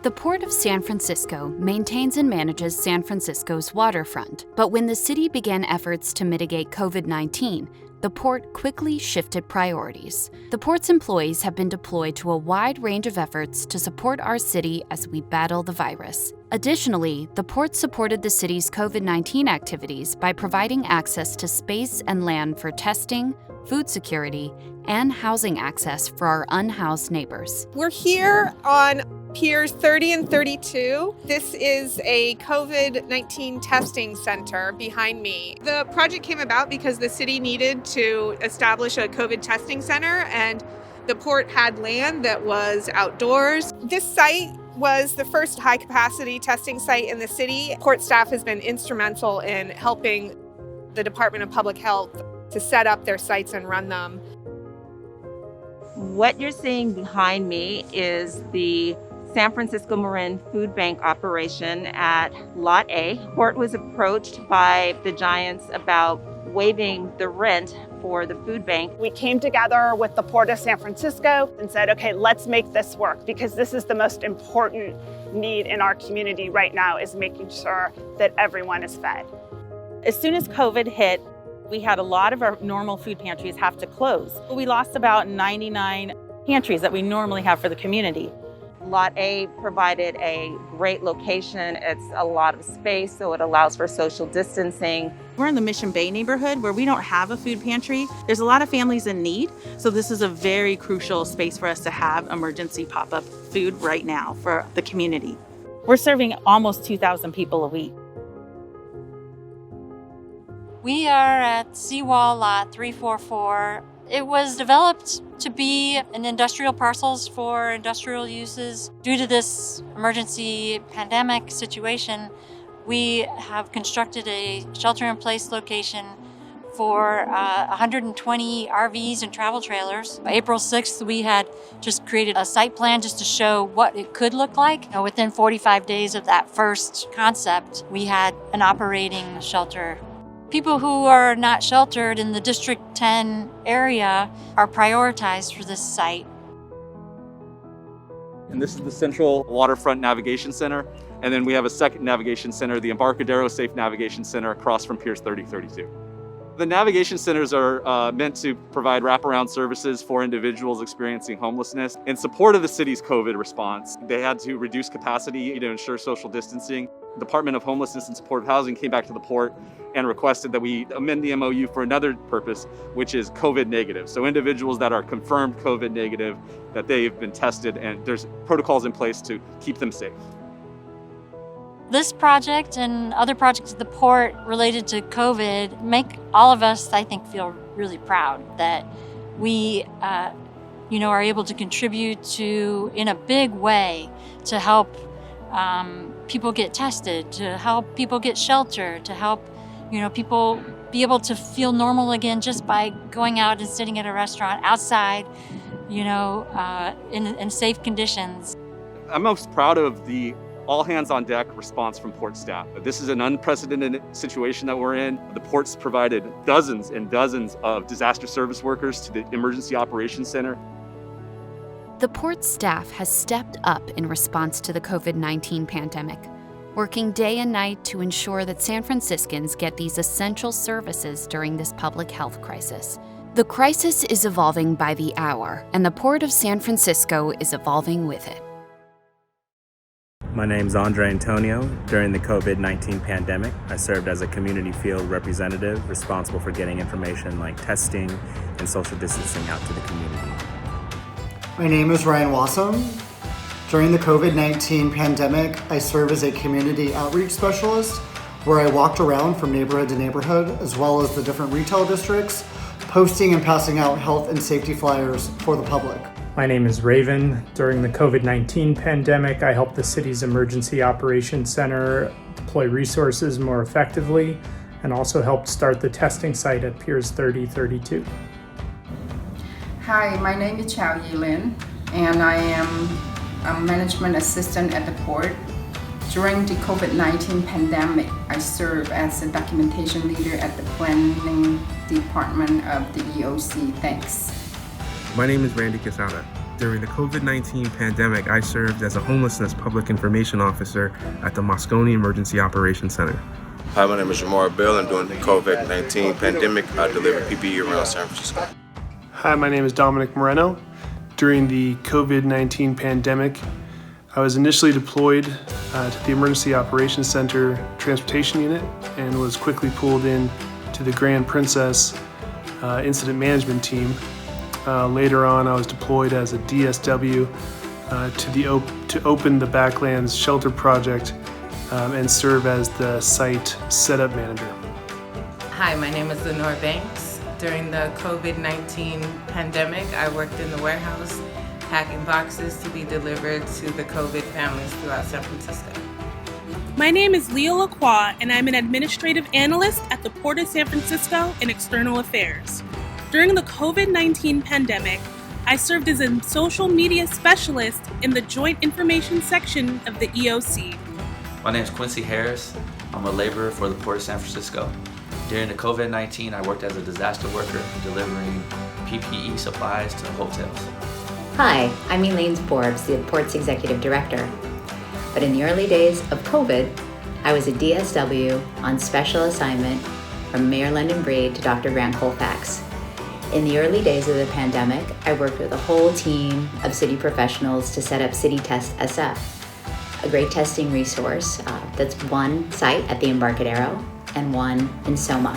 The Port of San Francisco maintains and manages San Francisco's waterfront, but when the city began efforts to mitigate COVID-19, the port quickly shifted priorities. The port's employees have been deployed to a wide range of efforts to support our city as we battle the virus. Additionally, the port supported the city's COVID-19 activities by providing access to space and land for testing, food security, and housing access for our unhoused neighbors. We're here on Piers 30 and 32. This is a COVID-19 testing center behind me. The project came about because the city needed to establish a COVID testing center, and the port had land that was outdoors. This site was the first high-capacity testing site in the city. Port staff has been instrumental in helping the Department of Public Health to set up their sites and run them. What you're seeing behind me is the San Francisco Marin Food Bank operation at Lot A. Port was approached by the Giants about waiving the rent for the food bank. We came together with the Port of San Francisco and said, okay, let's make this work, because this is the most important need in our community right now, is making sure that everyone is fed. As soon as COVID hit, we had a lot of our normal food pantries have to close. We lost about 99 pantries that we normally have for the community. Lot A provided a great location. It's a lot of space, so it allows for social distancing. We're in the Mission Bay neighborhood where we don't have a food pantry. There's a lot of families in need, so this is a very crucial space for us to have emergency pop-up food right now for the community. We're serving almost 2,000 people a week. We are at Seawall Lot 344. It was developed to be an industrial parcels for industrial uses. Due to this emergency pandemic situation, we have constructed a shelter-in-place location for 120 RVs and travel trailers. By April 6th, we had just created a site plan just to show what it could look like. And within 45 days of that first concept, we had an operating shelter. People who are not sheltered in the District 10 area are prioritized for this site. And this is the Central Waterfront Navigation Center. And then we have a second navigation center, the Embarcadero Safe Navigation Center, across from Piers 3032. The navigation centers are meant to provide wraparound services for individuals experiencing homelessness. In support of the city's COVID response, they had to reduce capacity to ensure social distancing. The Department of Homelessness and Supportive Housing came back to the port and requested that we amend the MOU for another purpose, which is COVID negative. So individuals that are confirmed COVID negative, that they've been tested, and there's protocols in place to keep them safe. This project and other projects at the port related to COVID make all of us, I think, feel really proud that we are able to contribute to, in a big way, to help people get tested, to help people get shelter, to help people be able to feel normal again just by going out and sitting at a restaurant outside, in safe conditions. I'm most proud of the all-hands-on-deck response from port staff. This is an unprecedented situation that we're in. The port's provided dozens and dozens of disaster service workers to the Emergency Operations Center. The port staff has stepped up in response to the COVID-19 pandemic, working day and night to ensure that San Franciscans get these essential services during this public health crisis. The crisis is evolving by the hour, and the Port of San Francisco is evolving with it. My name's Andre Antonio. During the COVID-19 pandemic, I served as a community field representative responsible for getting information like testing and social distancing out to the community. My name is Ryan Wassam. During the COVID-19 pandemic, I served as a community outreach specialist where I walked around from neighborhood to neighborhood, as well as the different retail districts, posting and passing out health and safety flyers for the public. My name is Raven. During the COVID-19 pandemic, I helped the city's Emergency Operations Center deploy resources more effectively and also helped start the testing site at Piers 3032. Hi, my name is Chao Yilin, and I am a management assistant at the port. During the COVID-19 pandemic, I served as a documentation leader at the planning department of the EOC. Thanks. My name is Randy Casada. During the COVID-19 pandemic, I served as a homelessness public information officer at the Moscone Emergency Operations Center. Hi, my name is Jamar Bell, and during the COVID-19 pandemic, I delivered PPE around San Francisco. Hi, my name is Dominic Moreno. During the COVID-19 pandemic, I was initially deployed to the Emergency Operations Center Transportation Unit and was quickly pulled in to the Grand Princess Incident Management Team. Later on, I was deployed as a DSW to open the Backlands Shelter Project and serve as the site setup manager. Hi, my name is Lenore Banks. During the COVID-19 pandemic, I worked in the warehouse packing boxes to be delivered to the COVID families throughout San Francisco. My name is Leo Lacroix, and I'm an administrative analyst at the Port of San Francisco in External Affairs. During the COVID-19 pandemic, I served as a social media specialist in the Joint Information section of the EOC. My name is Quincy Harris. I'm a laborer for the Port of San Francisco. During the COVID-19, I worked as a disaster worker delivering PPE supplies to hotels. Hi, I'm Elaine Forbes, the Port's Executive Director. But in the early days of COVID, I was a DSW on special assignment from Mayor London Breed to Dr. Grant Colfax. In the early days of the pandemic, I worked with a whole team of city professionals to set up City Test SF, a great testing resource that's one site at the Embarcadero and one in Soma.